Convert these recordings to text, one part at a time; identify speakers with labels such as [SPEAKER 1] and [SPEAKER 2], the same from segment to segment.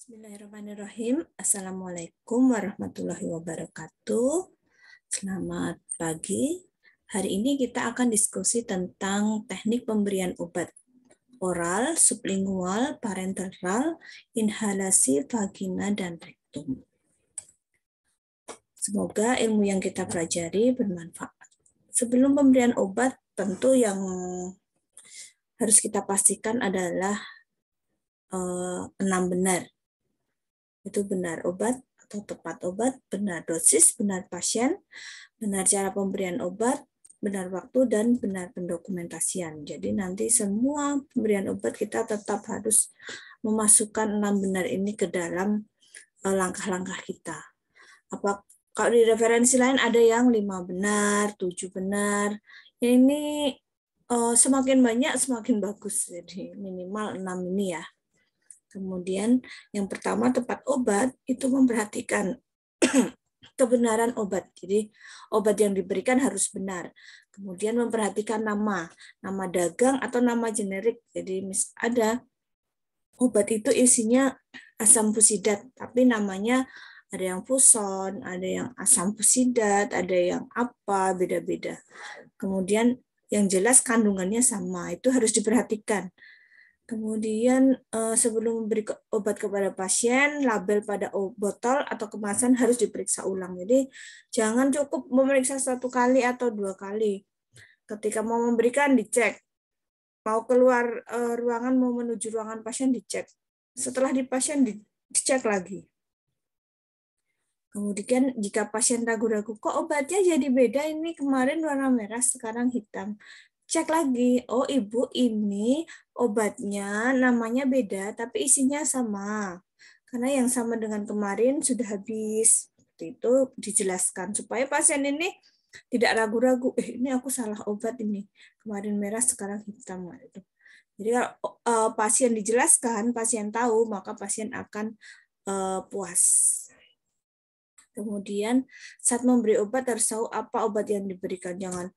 [SPEAKER 1] Bismillahirrahmanirrahim. Assalamualaikum warahmatullahi wabarakatuh. Selamat pagi. Hari ini kita akan diskusi tentang teknik pemberian obat oral, sublingual, parenteral, inhalasi vagina dan rektum. Semoga ilmu yang kita pelajari bermanfaat. Sebelum pemberian obat, tentu yang harus kita pastikan adalah 6 benar. Itu benar obat atau tepat obat, benar dosis, benar pasien, benar cara pemberian obat, benar waktu, dan benar pendokumentasian. Jadi nanti semua pemberian obat kita tetap harus memasukkan 6 benar ini ke dalam langkah-langkah kita. Kalau di referensi lain ada yang 5 benar, 7 benar. Ini semakin banyak semakin bagus. Jadi minimal 6 ini ya. Kemudian yang pertama tepat obat itu memperhatikan kebenaran obat. Jadi obat yang diberikan harus benar. Kemudian memperhatikan nama dagang atau nama generik. Jadi ada obat itu isinya asam fusidat, tapi namanya ada yang fuson, ada yang asam fusidat, ada yang apa, beda-beda. Kemudian yang jelas kandungannya sama, itu harus diperhatikan. Kemudian sebelum memberi obat kepada pasien, label pada botol atau kemasan harus diperiksa ulang. Jadi jangan cukup memeriksa 1 kali atau 2 kali. Ketika mau memberikan dicek, mau keluar ruangan, mau menuju ruangan pasien dicek. Setelah di pasien dicek lagi. Kemudian jika pasien ragu-ragu, kok obatnya jadi beda, ini kemarin warna merah, sekarang hitam. Cek lagi, oh ibu ini obatnya namanya beda, tapi isinya sama. Karena yang sama dengan kemarin sudah habis. Seperti itu dijelaskan, supaya pasien ini tidak ragu-ragu, ini aku salah obat ini. Kemarin merah, sekarang hitam. Jadi kalau pasien dijelaskan, pasien tahu, maka pasien akan puas. Kemudian saat memberi obat harus tahu apa obat yang diberikan. Jangan,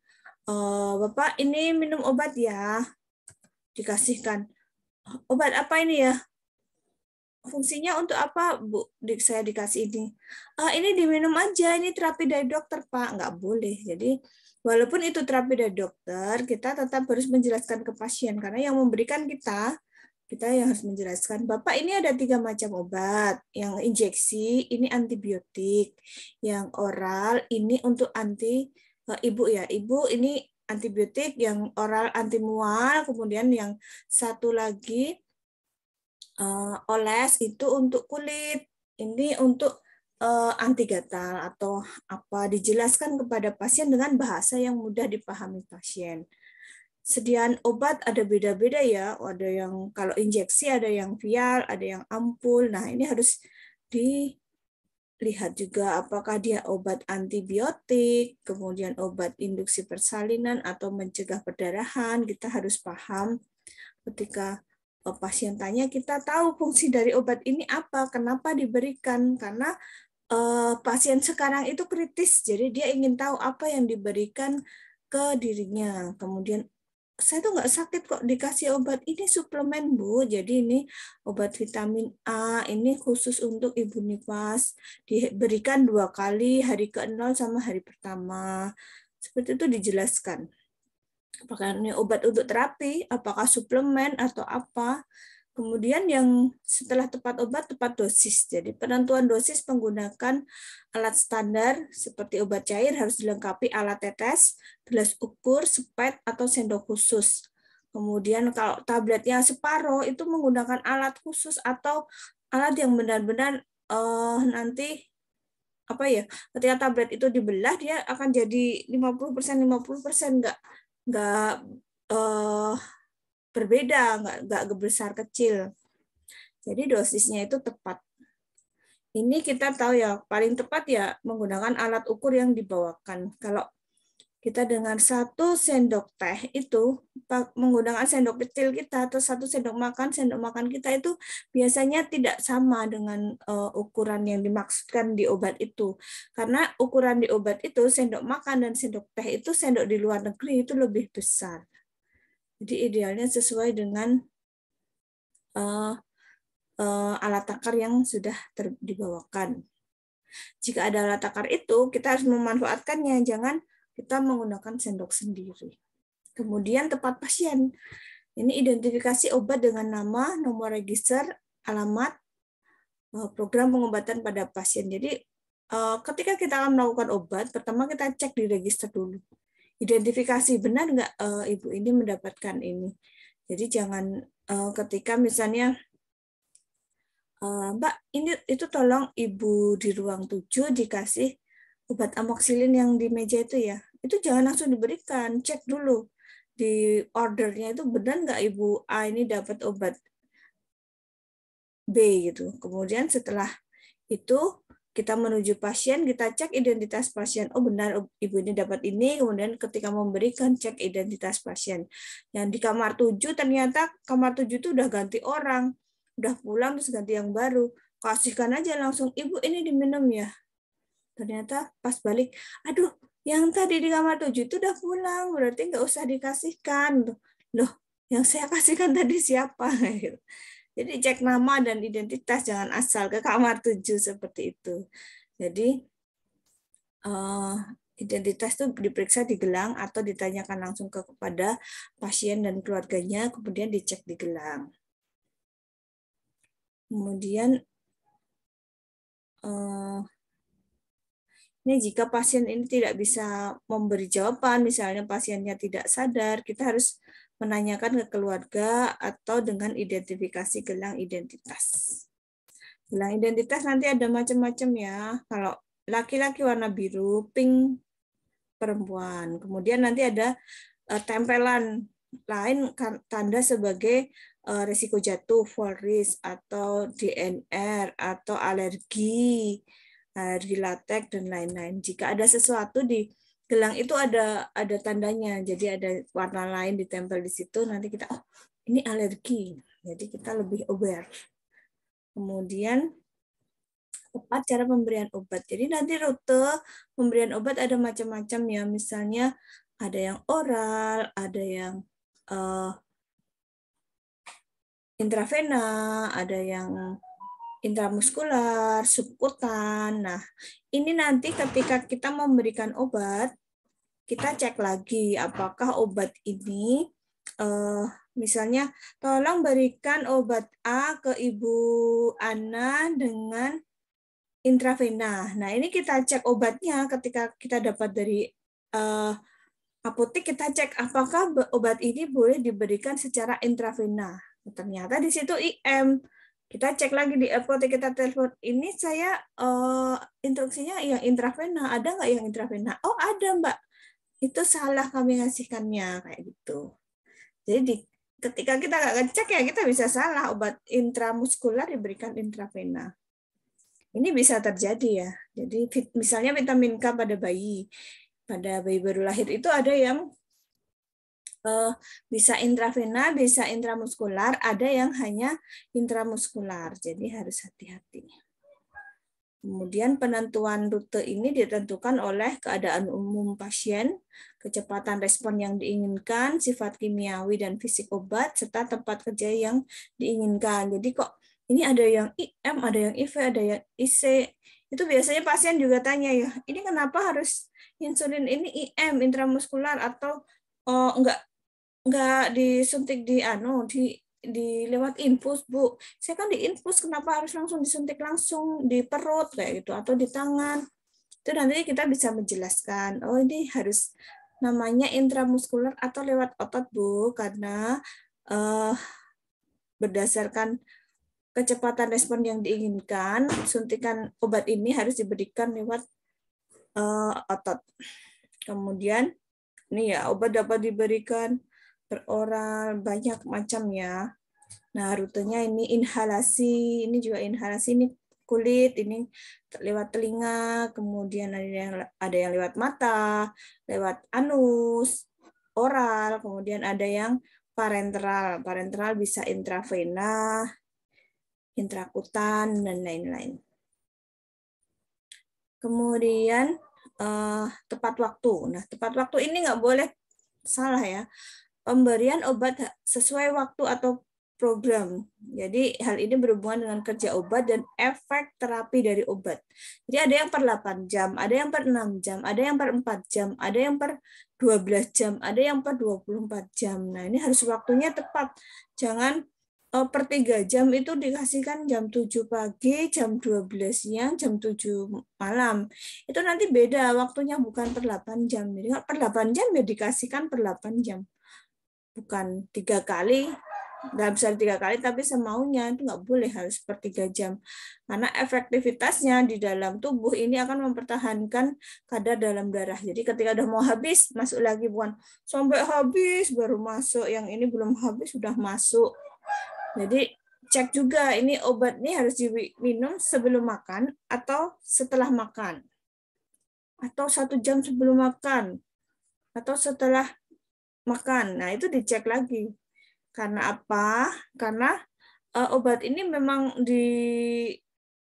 [SPEAKER 1] Bapak ini minum obat ya, dikasihkan. Obat apa ini ya? Fungsinya untuk apa, Bu? Saya dikasih ini. Ini diminum aja, ini terapi dari dokter, Pak. Nggak boleh. Jadi walaupun itu terapi dari dokter, kita tetap harus menjelaskan ke pasien. Karena yang memberikan kita yang harus menjelaskan, Bapak ini ada 3 macam obat. Yang injeksi, ini antibiotik. Yang oral, ini untuk Ibu ya. Ibu ini antibiotik, yang oral anti mual, kemudian yang satu lagi oles itu untuk kulit. Ini untuk anti gatal atau apa, dijelaskan kepada pasien dengan bahasa yang mudah dipahami pasien. Sediaan obat ada beda-beda ya, ada yang kalau injeksi, ada yang vial, ada yang ampul. Nah, ini harus dilihat juga apakah dia obat antibiotik, kemudian obat induksi persalinan atau mencegah perdarahan. Kita harus paham ketika pasien tanya, kita tahu fungsi dari obat ini apa, kenapa diberikan, karena pasien sekarang itu kritis, jadi dia ingin tahu apa yang diberikan ke dirinya. Kemudian saya tuh nggak sakit kok dikasih obat ini, suplemen Bu, jadi ini obat vitamin A, ini khusus untuk ibu nifas, diberikan 2 kali, hari ke-0 sama hari pertama. Seperti itu dijelaskan. Apakah ini obat untuk terapi, apakah suplemen atau apa. Kemudian yang setelah tepat obat, tepat dosis. Jadi penentuan dosis menggunakan alat standar seperti obat cair harus dilengkapi alat tetes, gelas ukur, spet, atau sendok khusus. Kemudian kalau tabletnya separuh itu menggunakan alat khusus atau alat yang benar-benar nanti apa ya, ketika tablet itu dibelah dia akan jadi 50% nggak berbeda, nggak besar kecil. Jadi dosisnya itu tepat. Ini kita tahu ya, paling tepat ya menggunakan alat ukur yang dibawakan. Kalau kita dengan 1 sendok teh itu menggunakan sendok kecil kita atau 1 sendok makan kita itu biasanya tidak sama dengan ukuran yang dimaksudkan di obat itu. Karena ukuran di obat itu sendok makan dan sendok teh itu sendok di luar negeri itu lebih besar. Jadi idealnya sesuai dengan alat takar yang sudah dibawakan. Jika ada alat takar itu, kita harus memanfaatkannya, jangan kita menggunakan sendok sendiri. Kemudian tepat pasien. Ini identifikasi obat dengan nama, nomor register, alamat, program pengobatan pada pasien. Jadi ketika kita akan melakukan obat, pertama kita cek di register dulu. Identifikasi benar nggak ibu ini mendapatkan ini. Jadi jangan ketika misalnya Mbak, ini itu tolong ibu di ruang 7 dikasih obat amoxicillin yang di meja itu ya. Itu jangan langsung diberikan, cek dulu di ordernya itu benar nggak ibu A ini dapat obat B gitu. Kemudian setelah itu kita menuju pasien, kita cek identitas pasien. Oh benar ibu ini dapat ini. Kemudian ketika memberikan cek identitas pasien. Yang di kamar 7 ternyata kamar 7 itu udah ganti orang. Udah pulang terus ganti yang baru. Kasihkan aja langsung, ibu ini diminum ya. Ternyata pas balik, aduh yang tadi di kamar 7 itu udah pulang. Berarti nggak usah dikasihkan. Loh, yang saya kasihkan tadi siapa? Jadi cek nama dan identitas, jangan asal ke kamar 7 seperti itu. Jadi identitas itu diperiksa di gelang atau ditanyakan langsung kepada pasien dan keluarganya, kemudian dicek di gelang. Kemudian ini jika pasien ini tidak bisa memberi jawaban, misalnya pasiennya tidak sadar, kita harus menanyakan ke keluarga atau dengan identifikasi gelang identitas. Gelang identitas nanti ada macam-macam ya. Kalau laki-laki warna biru, pink perempuan. Kemudian nanti ada tempelan lain tanda sebagai risiko jatuh, fall risk, atau DNR, atau alergi latex, dan lain-lain. Jika ada sesuatu di gelang itu ada tandanya, jadi ada warna lain ditempel di situ, nanti kita, oh ini alergi, jadi kita lebih aware. Kemudian tepat cara pemberian obat. Jadi nanti rute pemberian obat ada macam-macam ya, misalnya ada yang oral, ada yang intravena, ada yang intramuskular, subkutan. Nah, ini nanti ketika kita memberikan obat, kita cek lagi apakah obat ini, misalnya tolong berikan obat A ke Ibu Ana dengan intravena. Nah, ini kita cek obatnya ketika kita dapat dari apotek, kita cek apakah obat ini boleh diberikan secara intravena. Ternyata di situ IM. Kita cek lagi di apotek, kita telepon, ini saya instruksinya yang intravena, ada nggak yang intravena? Oh ada Mbak, itu salah kami ngasihkannya, kayak gitu. Jadi ketika kita nggak ngecek ya kita bisa salah, obat intramuskular diberikan intravena. Ini bisa terjadi ya. Jadi misalnya vitamin K pada bayi baru lahir itu ada yang bisa intravena, bisa intramuskular, ada yang hanya intramuskular. Jadi harus hati-hati. Kemudian penentuan rute ini ditentukan oleh keadaan umum pasien, kecepatan respon yang diinginkan, sifat kimiawi dan fisik obat, serta tempat kerja yang diinginkan. Jadi kok ini ada yang IM, ada yang IV, ada yang IC. Itu biasanya pasien juga tanya ya, ini kenapa harus insulin ini IM, intramuskular, atau enggak disuntik di lewat infus, Bu. Saya kan di infus, kenapa harus langsung disuntik langsung di perut kayak gitu atau di tangan? Itu nanti kita bisa menjelaskan. Oh, ini harus namanya intramuskular atau lewat otot, Bu, karena berdasarkan kecepatan respon yang diinginkan, suntikan obat ini harus diberikan lewat otot. Kemudian ini ya, obat dapat diberikan peroral, banyak macam ya. Nah, rutenya ini inhalasi, ini juga inhalasi, ini kulit, ini lewat telinga, kemudian ada yang lewat mata, lewat anus, oral, kemudian ada yang parenteral. Parenteral bisa intravena, intrakutan, dan lain-lain. Kemudian tepat waktu. Nah, tepat waktu ini nggak boleh salah ya. Pemberian obat sesuai waktu atau program. Jadi hal ini berhubungan dengan kerja obat dan efek terapi dari obat. Jadi ada yang per 8 jam, ada yang per 6 jam, ada yang per 4 jam, ada yang per 12 jam, ada yang per 24 jam. Nah, ini harus waktunya tepat. Jangan per 3 jam itu dikasihkan jam 7 pagi, jam 12 siang, jam 7 malam. Itu nanti beda waktunya, bukan per 8 jam. Jadi per 8 jam ya dikasihkan per 8 jam. Bukan 3 kali, nggak bisa 3 kali, tapi semaunya itu nggak boleh, harus per 3 jam. Karena efektivitasnya di dalam tubuh ini akan mempertahankan kadar dalam darah. Jadi ketika udah mau habis, masuk lagi, bukan sampai habis baru masuk, yang ini belum habis sudah masuk. Jadi cek juga ini obat ini harus diminum sebelum makan atau setelah makan. Atau 1 jam sebelum makan. Atau setelah makan. Nah, itu dicek lagi. Karena apa? Karena obat ini memang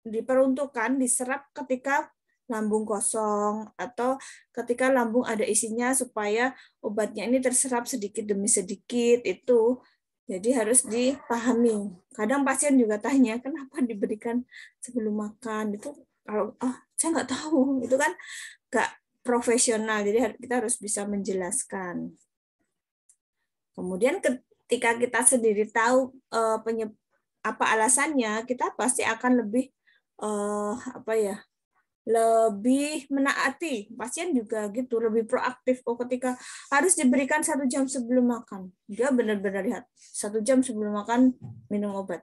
[SPEAKER 1] diperuntukkan diserap ketika lambung kosong atau ketika lambung ada isinya supaya obatnya ini terserap sedikit demi sedikit itu. Jadi harus dipahami. Kadang pasien juga tanya, kenapa diberikan sebelum makan? Itu kalau saya nggak tahu, itu kan nggak profesional. Jadi kita harus bisa menjelaskan. Kemudian ketika kita sendiri tahu apa alasannya, kita pasti akan lebih lebih menaati. Pasien juga gitu, lebih proaktif. Ketika harus diberikan 1 jam sebelum makan, dia benar-benar lihat 1 jam sebelum makan minum obat.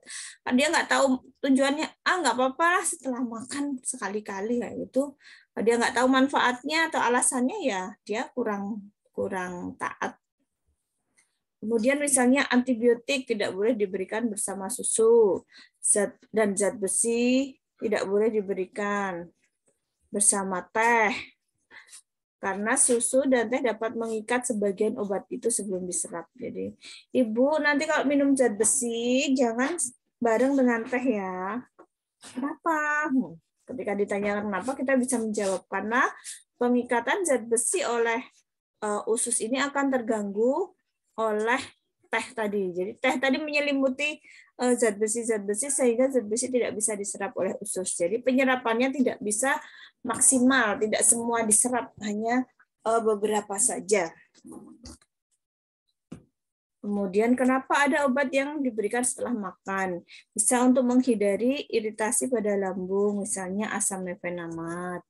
[SPEAKER 1] Dia nggak tahu tujuannya, nggak apa-apa lah setelah makan sekali-kali kayak gitu. Dia nggak tahu manfaatnya atau alasannya, ya dia kurang taat. Kemudian misalnya antibiotik tidak boleh diberikan bersama susu, dan zat besi tidak boleh diberikan bersama teh, karena susu dan teh dapat mengikat sebagian obat itu sebelum diserap. Jadi Ibu nanti kalau minum zat besi jangan bareng dengan teh ya. Kenapa? Ketika ditanya kenapa, kita bisa menjawab karena pengikatan zat besi oleh usus ini akan terganggu oleh teh tadi. Jadi teh tadi menyelimuti zat besi sehingga zat besi tidak bisa diserap oleh usus. Jadi penyerapannya tidak bisa maksimal, tidak semua diserap, hanya beberapa saja. Kemudian kenapa ada obat yang diberikan setelah makan? Bisa untuk menghindari iritasi pada lambung, misalnya asam mefenamat.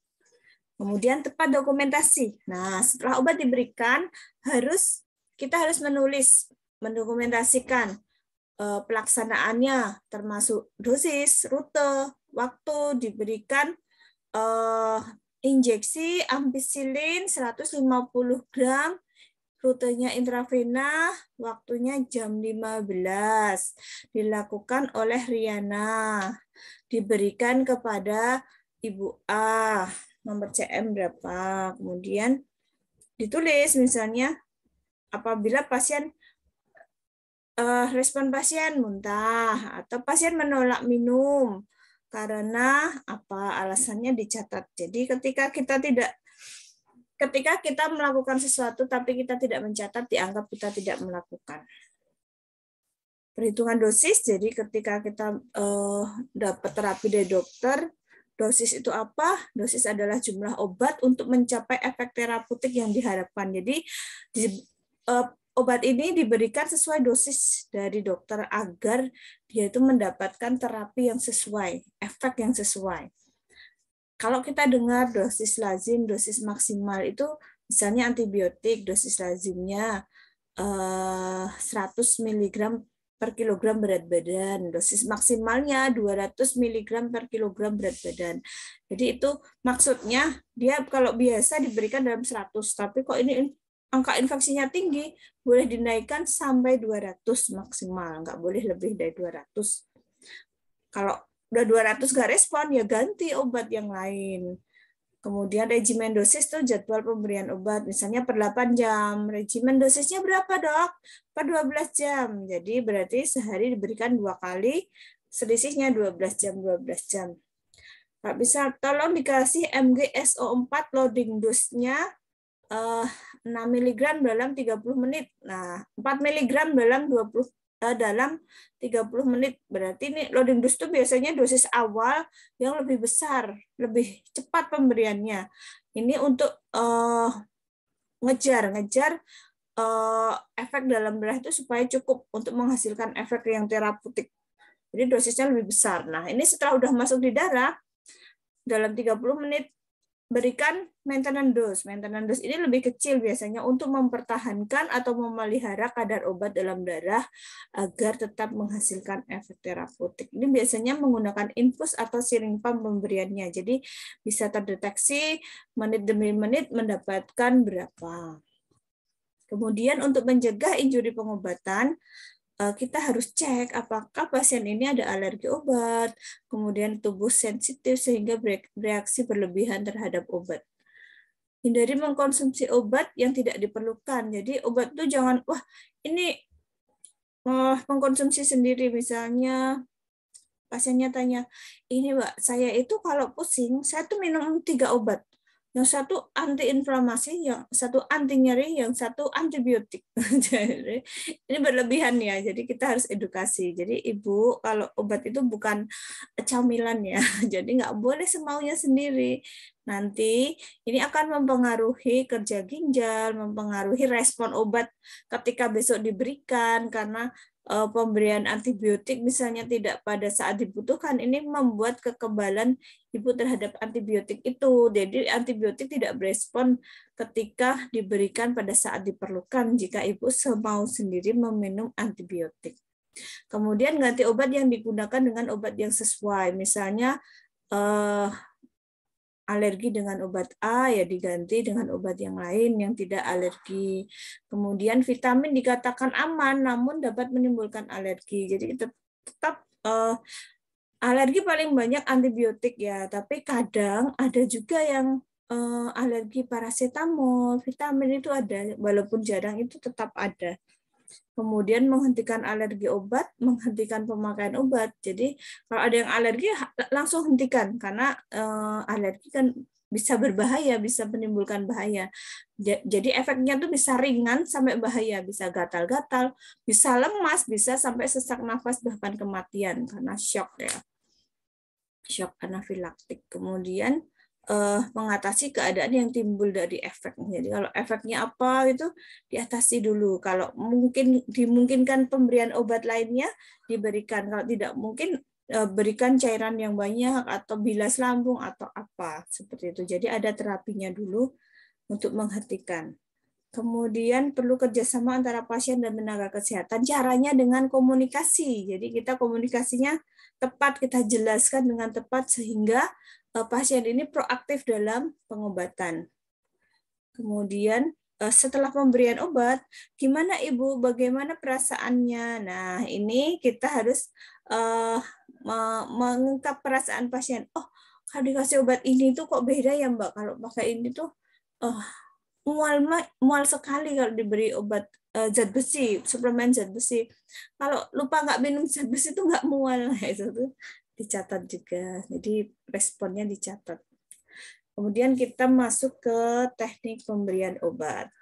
[SPEAKER 1] Kemudian tepat dokumentasi. Nah, setelah obat diberikan, kita harus mendokumentasikan pelaksanaannya, termasuk dosis, rute, waktu diberikan injeksi ampicillin 150 gram, rutenya intravena, waktunya jam 15. Dilakukan oleh Riana. Diberikan kepada Ibu A. Nomor CM berapa. Kemudian ditulis misalnya apabila respon pasien muntah atau pasien menolak minum karena apa, alasannya dicatat. Jadi ketika kita melakukan sesuatu tapi kita tidak mencatat, dianggap kita tidak melakukan. Perhitungan dosis, jadi ketika kita dapat terapi dari dokter, dosis itu apa? Dosis adalah jumlah obat untuk mencapai efek terapeutik yang diharapkan. Jadi obat ini diberikan sesuai dosis dari dokter agar dia itu mendapatkan terapi yang sesuai, efek yang sesuai. Kalau kita dengar dosis lazim, dosis maksimal itu misalnya antibiotik, dosis lazimnya 100 mg per kilogram berat badan, dosis maksimalnya 200 mg per kilogram berat badan. Jadi itu maksudnya dia kalau biasa diberikan dalam 100, tapi kok ini angka infeksinya tinggi, boleh dinaikkan sampai 200 maksimal, nggak boleh lebih dari 200. Kalau udah 200 nggak respon, ya ganti obat yang lain. Kemudian regimen dosis itu jadwal pemberian obat, misalnya per 8 jam. Regimen dosisnya berapa, Dok? Per 12 jam. Jadi berarti sehari diberikan 2 kali, selisihnya 12 jam, 12 jam. Pak bisa tolong dikasih MgSO4 loading dose-nya 6 mg dalam 30 menit. Nah, 4 mg dalam 20 dalam 30 menit. Berarti ini loading dose itu biasanya dosis awal yang lebih besar, lebih cepat pemberiannya. Ini untuk ngejar efek dalam darah itu supaya cukup untuk menghasilkan efek yang terapeutik. Jadi dosisnya lebih besar. Nah, ini setelah udah masuk di darah, dalam 30 menit berikan maintenance dose. Maintenance dose ini lebih kecil biasanya untuk mempertahankan atau memelihara kadar obat dalam darah agar tetap menghasilkan efek terapeutik. Ini biasanya menggunakan infus atau syringe pump pemberiannya. Jadi bisa terdeteksi menit demi menit mendapatkan berapa. Kemudian untuk mencegah injuri pengobatan, kita harus cek apakah pasien ini ada alergi obat, kemudian tubuh sensitif sehingga bereaksi berlebihan terhadap obat. Hindari mengkonsumsi obat yang tidak diperlukan. Jadi obat itu jangan, wah ini mengkonsumsi sendiri. Misalnya pasiennya tanya, ini Mbak, saya itu kalau pusing, saya tuh minum 3 obat. Yang satu anti-inflamasi, yang satu anti-nyeri, yang satu antibiotik. Jadi, ini berlebihan ya, jadi kita harus edukasi. Jadi Ibu, kalau obat itu bukan camilan ya, jadi nggak boleh semaunya sendiri. Nanti ini akan mempengaruhi kerja ginjal, mempengaruhi respon obat ketika besok diberikan, karena pemberian antibiotik misalnya tidak pada saat dibutuhkan, ini membuat kekebalan ibu terhadap antibiotik itu. Jadi antibiotik tidak berespon ketika diberikan pada saat diperlukan jika ibu semau sendiri meminum antibiotik. Kemudian ganti obat yang digunakan dengan obat yang sesuai. Misalnya alergi dengan obat A ya diganti dengan obat yang lain yang tidak alergi. Kemudian vitamin dikatakan aman namun dapat menimbulkan alergi. Jadi tetap alergi paling banyak antibiotik ya, tapi kadang ada juga yang alergi paracetamol, vitamin itu ada, walaupun jarang itu tetap ada. Kemudian menghentikan alergi obat, menghentikan pemakaian obat. Jadi kalau ada yang alergi langsung hentikan karena alergi kan bisa berbahaya, bisa menimbulkan bahaya. Jadi efeknya tuh bisa ringan sampai bahaya, bisa gatal-gatal, bisa lemas, bisa sampai sesak nafas bahkan kematian karena shock ya. Shock anafilaktik. Kemudian mengatasi keadaan yang timbul dari efek. Jadi kalau efeknya apa itu diatasi dulu. Kalau mungkin dimungkinkan pemberian obat lainnya diberikan. Kalau tidak mungkin berikan cairan yang banyak atau bilas lambung atau apa seperti itu. Jadi ada terapinya dulu untuk menghentikan. Kemudian perlu kerjasama antara pasien dan tenaga kesehatan. Caranya dengan komunikasi. Jadi kita komunikasinya tepat, kita jelaskan dengan tepat sehingga pasien ini proaktif dalam pengobatan. Kemudian setelah pemberian obat, gimana Ibu? Bagaimana perasaannya? Nah, ini kita harus mengungkap perasaan pasien. Oh, kalau dikasih obat ini tuh kok beda ya Mbak? Kalau pakai ini tuh mual sekali kalau diberi obat zat besi, suplemen zat besi. Kalau lupa nggak minum zat besi itu nggak mual. Itu tuh dicatat juga. Jadi responnya dicatat. Kemudian kita masuk ke teknik pemberian obat.